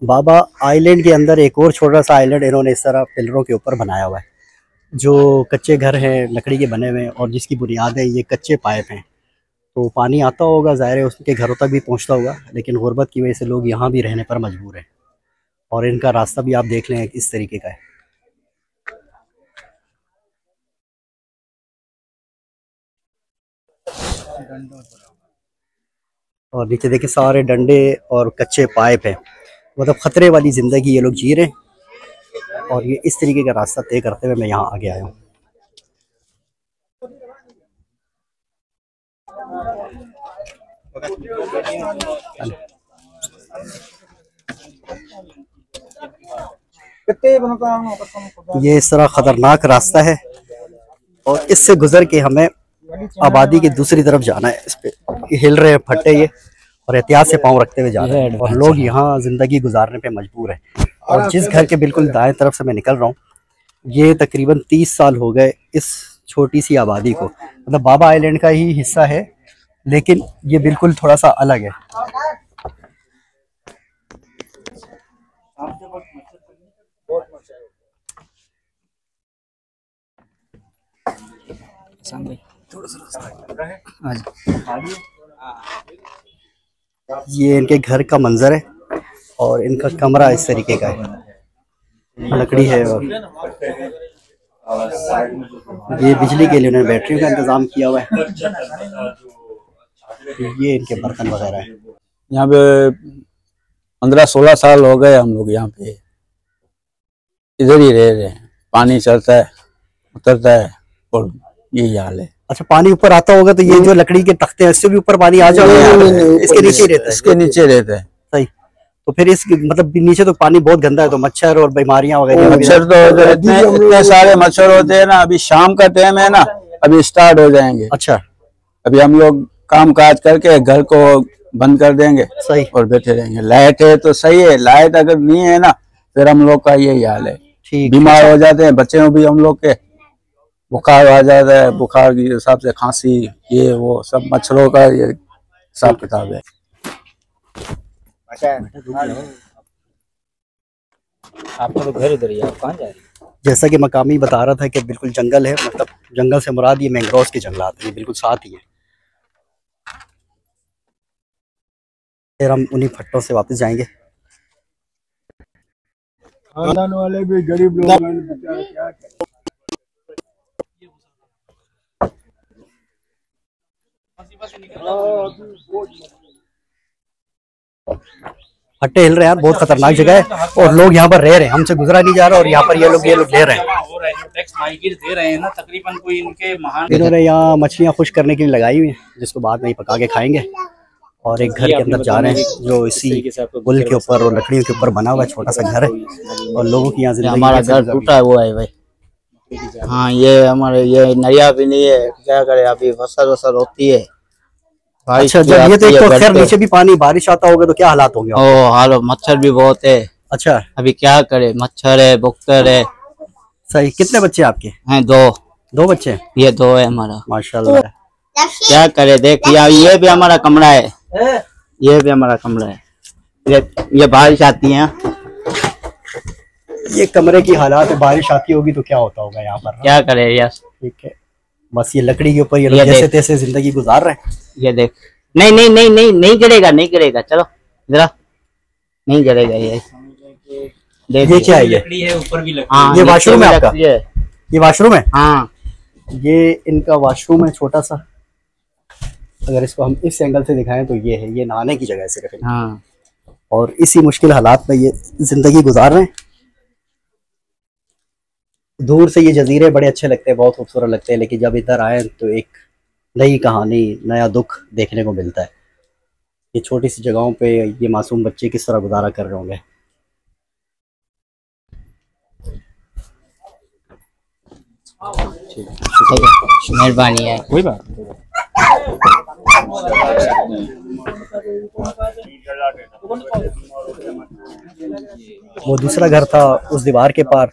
बाबा island के अंदर एक और छोटा सा आइलैंड इन्होंने इस तरह पिलरों के ऊपर बनाया हुआ है, जो कच्चे घर हैं लकड़ी के बने हुए हैं और जिसकी बुनियादें ये कच्चे पाइप हैं। तो पानी आता होगा, ज़ाहिर है उसके घरों तक भी पहुंचता होगा, लेकिन गुर्बत की वजह से लोग यहाँ भी रहने पर मजबूर हैं। और इनका रास्ता भी आप देख लें इस तरीके का है। और नीचे देखें सारे डंडे और कच्चे पाइप हैं, मतलब ख़तरे वाली ज़िंदगी ये लोग जी रहे हैं। और ये इस तरीके का रास्ता तय करते हुए मैं यहाँ आगे आया हूँ। ये इस तरह ख़तरनाक रास्ता है और इससे गुजर के हमें आबादी की दूसरी तरफ जाना है। इस पे हिल रहे हैं फट्टे ये, और एहतियात से पाँव रखते हुए जा रहे हैं, और लोग यहाँ ज़िंदगी गुजारने पे मजबूर हैं। और जिस घर के बिल्कुल दाएं तरफ से मैं निकल रहा हूँ, ये तकरीबन 30 साल हो गए इस छोटी सी आबादी को। मतलब बाबा आइलैंड का ही हिस्सा है, लेकिन ये बिल्कुल थोड़ा सा अलग है। ये इनके घर का मंजर है और इनका कमरा इस तरीके का है, लकड़ी है। और ये बिजली के लिए उन्होंने बैटरियों का इंतजाम किया हुआ है। ये इनके बर्तन वगैरह है। यहाँ पे 15-16 साल हो गए हम लोग यहाँ पे इधर ही रह रहे हैं। पानी चलता है, उतरता है और यही हाल है। अच्छा, पानी ऊपर आता होगा तो ये जो लकड़ी के तख्ते हैं इससे भी ऊपर पानी आ जाता है? इसके नीचे रहता है? इसके नीचे रहता है। सही। तो फिर इस मतलब नीचे तो पानी बहुत गंदा है, तो मच्छर और बीमारियां वगैरह। मच्छर तो इतने सारे मच्छर होते हैं ना। अभी शाम का टाइम है ना, अभी स्टार्ट हो जाएंगे। अच्छा, अभी हम लोग काम काज करके घर को बंद कर देंगे। सही। और बैठे रहेंगे। लाइट है तो सही है, लाइट अगर नहीं है ना फिर हम लोग का यही हाल है। बीमार हो जाते हैं बच्चे भी हम लोग के, बुखार आ जाता है। बुखार के हिसाब से खांसी, ये वो सब मच्छरों का ये हिसाब किताब है। आपका तो घर इधर ही, आप कहाँ जा रहे हैं? जैसा कि मकामी बता रहा था कि बिल्कुल जंगल है, मतलब जंगल से मुराद ये मैंग्रोव्स के जंगलात हैं, बिल्कुल साथ ही है। फिर हम उन्हीं फट्टों से वापस जाएंगे। वाले भी गरीब लोग क्या फट्टे हिल रहे हैं, बहुत खतरनाक जगह है और लोग यहाँ पर रह रहे हैं। हमसे गुजरा नहीं जा रहा और यहाँ पर ये लोग ले रहे हैं। टैक्स माइगिर दे रहे हैं ना, तकरीबन कोई इनके महान। इन्होंने यहाँ मछलियाँ खुश करने के लिए लगाई हुई हैं, जिसको बाद में ही पका के खाएंगे। और एक घर के अंदर जा रहे हैं जो इसी पुल के ऊपर और लकड़ियों के ऊपर बना हुआ छोटा सा घर है। और लोगों की यहाँ हमारा घर टूटा हुआ है भाई। हाँ, ये हमारे ये नया भी नहीं है, क्या करे। अभी फसल होती है। अच्छा, जब ये तो खैर नीचे भी पानी बारिश आता होगा तो क्या हालात होंगे? ओ हाल, मच्छर भी बहुत है। अच्छा, अभी क्या करे, मच्छर है, बुख्तर है। सही। कितने बच्चे आपके हैं? दो बच्चे? ये 2 है हमारा। माशाल्लाह। क्या करे, देख ये भी हमारा कमरा है, ये भी हमारा कमरा है। ये बारिश आती है, ये कमरे की हालात है। बारिश आती होगी तो क्या होता होगा यहाँ पर? क्या करे यार। ठीक है, बस ये लकड़ी के ऊपर ये लोग जैसे तैसे जिंदगी गुजार रहे हैं। ये देख, नहीं गिरेगा। चलो जरा, नहीं गिरेगा ये। ये क्या है? लकड़ी है, ऊपर भी लकड़ी। हाँ, ये वॉशरूम है आपका? ये वॉशरूम है? हाँ, ये इनका वॉशरूम है छोटा सा। अगर इसको हम इस एंगल से दिखाएं तो ये है, ये नहाने की जगह है सिर्फ। हाँ। और इसी मुश्किल हालात में ये जिंदगी गुजार रहे हैं। दूर से ये जजीरे बड़े अच्छे लगते हैं, बहुत खूबसूरत लगते हैं, लेकिन जब इधर आए तो एक नई कहानी, नया दुख देखने को मिलता है। ये छोटी सी जगहों पे ये मासूम बच्चे किस तरह गुजारा कर रहे होंगे। मेहरबानी है, कोई बात। वो दूसरा घर था उस दीवार के पार,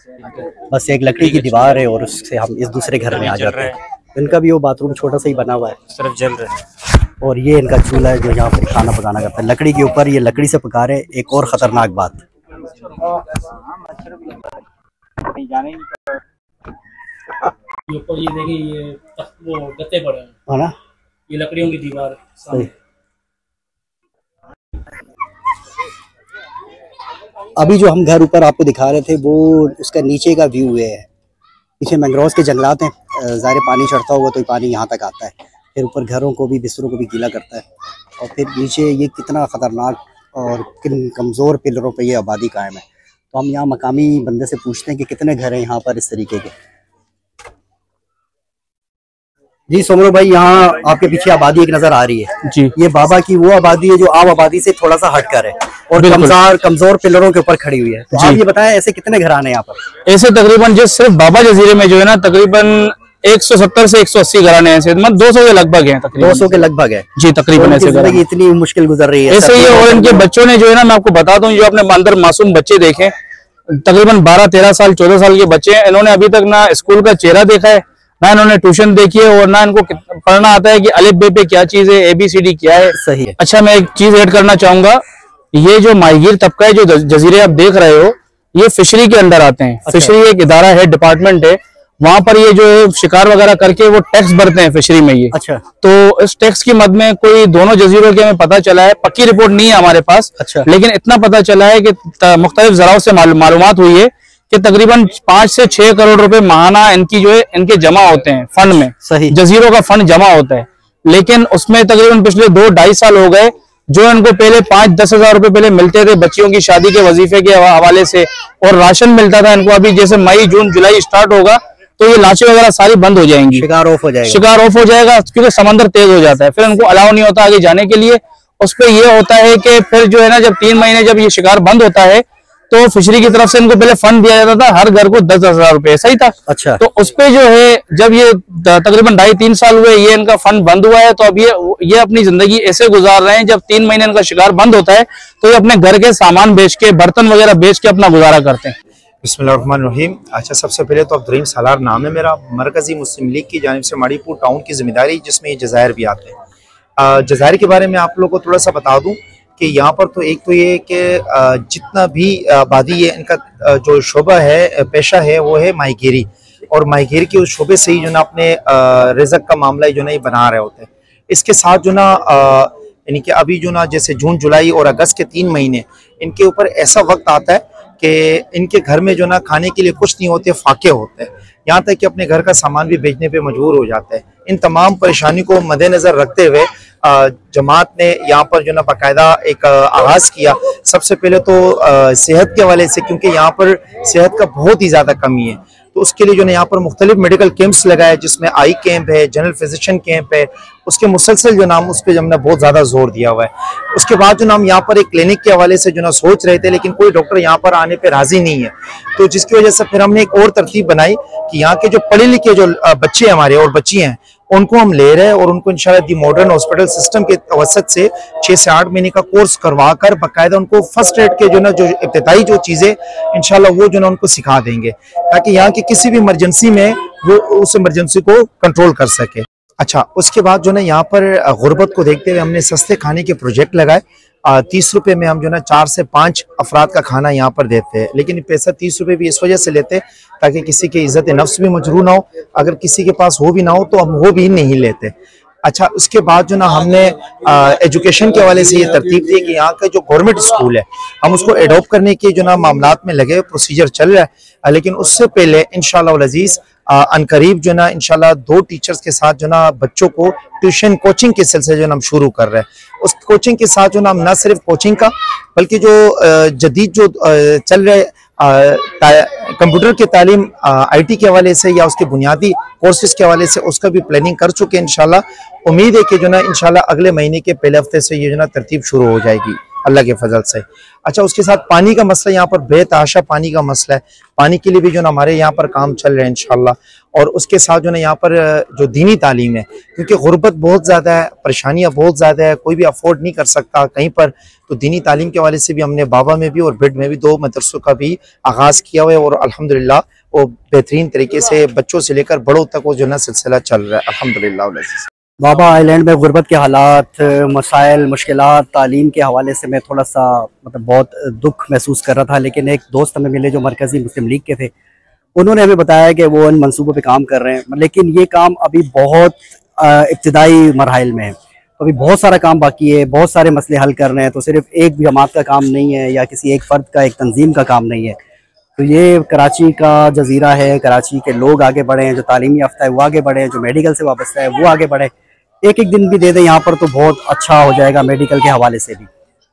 बस एक लकड़ी की दीवार है और उससे हम इस दूसरे घर में आ जाते हैं। इनका भी वो बाथरूम छोटा सा ही बना हुआ है, सिर्फ जल रहा है। और ये इनका चूल्हा है जो यहाँ पर खाना पकाना करता है। लकड़ी के ऊपर ये लकड़ी से पका रहे। एक और ख़तरनाक बात, ये ऊपर ये देखिए ये वो गत्ते पड़े हैं, है ना, ये लकड़ियों की दीवार सही। अभी जो हम घर ऊपर आपको दिखा रहे थे वो उसका नीचे का व्यू है। पीछे मैंग्रोव के जंगलात हैं, ज़ाहिर पानी चढ़ता होगा तो पानी यहाँ तक आता है, फिर ऊपर घरों को भी, बिस्तरों को भी गीला करता है, और फिर नीचे ये कितना ख़तरनाक और किन कमज़ोर पिलरों पे ये आबादी कायम है। तो हम यहाँ मकामी बंदे से पूछते हैं कि कितने घर हैं यहाँ पर इस तरीके के। जी सोमरो भाई, यहाँ आपके पीछे आबादी एक नजर आ रही है जी। ये बाबा की वो आबादी है जो आम आबादी से थोड़ा सा हटकर है और कमजोर पिलरों के ऊपर खड़ी हुई है। तो आप ये बताएं ऐसे कितने घर आने यहाँ पर? ऐसे तकरीबन जो सिर्फ बाबा जजीरे में जो है ना, तकरीबन 170 से 180 घराने ऐसे, मतलब 200 के लगभग हैं, तकरीबन 200 के लगभग है जी तकरीबन। ऐसे जिंदगी इतनी मुश्किल गुजर रही है ऐसे ही। और इनके बच्चों ने जो है ना, मैं आपको बता दूं, जो अपने अंदर मासूम बच्चे देखे, तकरीबन 12-13 साल 14 साल के बच्चे हैं, इन्होंने अभी तक ना स्कूल का चेहरा देखा है, ना इन्होंने ट्यूशन देखी है, और ना इनको पढ़ना आता है कि अलिफ बे पे क्या चीज है, ABCD क्या है। सही है। अच्छा, मैं एक चीज ऐड करना चाहूंगा, ये जो माहीगीर तबका है, जो जजीरे आप देख रहे हो, ये फिशरी के अंदर आते हैं। अच्छा। फिशरी एक इदारा है, डिपार्टमेंट है, वहां पर ये जो है शिकार वगैरह करके वो टैक्स भरते हैं फिशरी में ये। अच्छा। तो इस टैक्स की मद में कोई दोनों जजीरों के हमें पता चला है, पक्की रिपोर्ट नहीं है हमारे पास। अच्छा। लेकिन इतना पता चला है कि मुख्तलिफ जराओं से मालूमात हुई है कि तकरीबन 5 से 6 करोड़ रुपए माहाना इनकी जो है इनके जमा होते हैं फंड में। सही। जजीरों का फंड जमा होता है, लेकिन उसमें तकरीबन पिछले 2-2.5 साल हो गए, जो इनको पहले 5-10 हजार रुपए पहले मिलते थे बच्चियों की शादी के वजीफे के हवाले से, और राशन मिलता था इनको, अभी जैसे मई जून जुलाई स्टार्ट होगा तो ये लाशें वगैरह सारी बंद हो जाएंगी, शिकार ऑफ हो जाएगा। शिकार ऑफ हो जाएगा, क्योंकि समंदर तेज हो जाता है, फिर इनको अलाउ नहीं होता आगे जाने के लिए। उस पर यह होता है कि फिर जो है ना, जब 3 महीने जब ये शिकार बंद होता है तो फिशरी की तरफ से इनको पहले फंड दिया जाता था, हर घर को 10-10 हजार रुपए, सही था। अच्छा। तो उस पे जो है, जब ये तकरीबन 2.5-3 साल हुए ये इनका फंड बंद हुआ है, तो अब ये अपनी जिंदगी ऐसे गुजार रहे हैं, जब 3 महीने इनका शिकार बंद होता है तो ये अपने घर के सामान बेच के, बर्तन वगैरह बेच के अपना गुजारा करते हैं। बिस्मिल्लाहिर्रहमानिर्रहीम। अच्छा, सबसे पहले तो अब्दुर्रहीम सालार नाम है मेरा, मरकजी मुस्लिम लीग की जानिब से माड़ीपुर टाउन की जिम्मेदारी, जिसमें ये जज़ायर भी आते हैं। जज़ायर के बारे में आप लोगों को थोड़ा सा बता दूं कि यहाँ पर तो एक तो ये कि जितना भी आबादी है, इनका जो शोबा है, पेशा है, वो है माहीगीरी, और माहीगीरी के उस शोबे से ही जो ना अपने रिज़्क़ का मामला जो ना ये बना रहे होते हैं। इसके साथ जो ना यानी कि अभी जो ना जैसे जून जुलाई और अगस्त के 3 महीने इनके ऊपर ऐसा वक्त आता है कि इनके घर में जो ना खाने के लिए कुछ नहीं होते, फाके होते हैं, यहाँ तक कि अपने घर का सामान भी बेचने पे मजबूर हो जाते हैं। इन तमाम परेशानी को मद्देनजर रखते हुए जमात ने यहाँ पर जो ना बाकायदा एक आगाज़ किया। सबसे पहले तो सेहत के हवाले से, क्योंकि यहाँ पर सेहत का बहुत ही ज़्यादा कमी है, तो उसके लिए जो ना यहाँ पर मुख्तलिफ मेडिकल कैंप्स लगाए, जिसमें आई कैंप है, जनरल फिजिशियन कैंप है, उसके मुसलसल जो नाम उस पर हमने बहुत ज़्यादा जोर दिया हुआ है। उसके बाद जो नाम यहाँ पर एक क्लिनिक के हवाले से जो ना सोच रहे थे, लेकिन कोई डॉक्टर यहाँ पर आने पे राजी नहीं है, तो जिसकी वजह से फिर हमने एक और तरतीब बनाई कि यहाँ के जो पढ़े लिखे जो बच्चे हमारे और बच्चियाँ हैं, उनको हम ले रहे हैं, और उनको इंशाल्लाह दी मॉडर्न हॉस्पिटल सिस्टम के वसत से 6 से 8 महीने का कोर्स करवा कर बाकायदा उनको फर्स्ट एड के जो ना, जो इब्तिदाई जो चीज़ें इंशाल्लाह वो जो ना उनको सिखा देंगे, ताकि यहाँ की किसी भी इमरजेंसी में वो उस इमरजेंसी को कंट्रोल कर सके। अच्छा, उसके बाद जो ना यहाँ पर गुर्बत को देखते हुए हमने सस्ते खाने के प्रोजेक्ट लगाए। 30 रुपए में हम जो ना 4 से 5 अफराद का खाना यहाँ पर देते हैं, लेकिन ये पैसा 30 रुपए भी इस वजह से लेते हैं ताकि किसी की इज्जत नफ्स भी मजरूह ना हो, अगर किसी के पास हो भी ना हो तो हम वो भी नहीं लेते। अच्छा, उसके बाद जो ना हमने एजुकेशन के हवाले से ये तरतीब दी कि यहाँ का जो गवर्नमेंट स्कूल है हम उसको एडॉप्ट करने के जो ना मामलात में लगे, प्रोसीजर चल रहा है, लेकिन उससे पहले इंशाअल्लाह वल अज़ीज़ अनकरीब जो ना इंशाल्लाह 2 टीचर्स के साथ जो ना बच्चों को ट्यूशन कोचिंग के सिलसिले जो हम शुरू कर रहे हैं। उस कोचिंग के साथ जो ना हम न सिर्फ कोचिंग का बल्कि जो जदीद जो चल रहे कंप्यूटर की तालीम IT के हवाले से या उसके बुनियादी कोर्सेज के हवाले से उसका भी प्लानिंग कर चुके हैं। इंशाल्लाह उम्मीद है कि जो ना इंशाल्लाह अगले महीने के पहले हफ्ते से ये जो ना तरतीब शुरू हो जाएगी अल्लाह के फजल से। अच्छा, उसके साथ पानी का मसला, यहाँ पर बेतहाशा पानी का मसला है, पानी के लिए भी जो ना हमारे यहाँ पर काम चल रहे हैं इंशाल्लाह। और उसके साथ जो ना यहाँ पर जो दीनी तालीम है, क्योंकि गुर्बत बहुत ज़्यादा है, परेशानियाँ बहुत ज़्यादा है, कोई भी अफोर्ड नहीं कर सकता कहीं पर, तो दीनी तालीम के हवाले से भी हमने बाबा में भी और भिड में भी 2 मदरसों का भी आगाज़ किया हुआ है, और अल्हम्दुलिल्लाह वो बेहतरीन तरीके से बच्चों से लेकर बड़ों तक वो जो ना सिलसिला चल रहा है अल्हम्दुलिल्लाह। बाबा आइलैंड में गुर्बत के हालात, मसाइल, मुश्किलात, तालीम के हवाले से मैं थोड़ा सा मतलब बहुत दुख महसूस कर रहा था। लेकिन एक दोस्त हमें मिले जो मरकज़ी मुस्लिम लीग के थे, उन्होंने हमें बताया कि वो इन मंसूबों पे काम कर रहे हैं, लेकिन ये काम अभी बहुत इब्तिदाई मरहल में है। तो अभी बहुत सारा काम बाकी है, बहुत सारे मसले हल कर रहे हैं। तो सिर्फ एक जमात का काम नहीं है या किसी एक फ़र्द का, एक तंजीम का काम नहीं है। तो ये कराची का जजीरा है, कराची के लोग आगे बढ़े हैं, जो तालीमी याफ्ता है वो आगे बढ़े हैं, जो मेडिकल से वाबस्ता है वो आगे बढ़े। एक एक दिन भी दे दें यहाँ पर तो बहुत अच्छा हो जाएगा, मेडिकल के हवाले से भी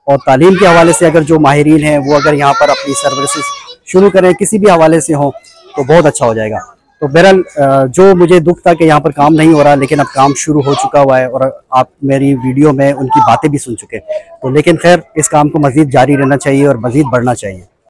और तालीम के हवाले से। अगर जो माहिरीन हैं वो अगर यहाँ पर अपनी सर्विसेज शुरू करें किसी भी हवाले से हो तो बहुत अच्छा हो जाएगा। तो बहरहाल जो मुझे दुख था कि यहाँ पर काम नहीं हो रहा, लेकिन अब काम शुरू हो चुका हुआ है और आप मेरी वीडियो में उनकी बातें भी सुन चुके। तो लेकिन खैर इस काम को मज़ीद जारी रहना चाहिए और मज़ीद बढ़ना चाहिए।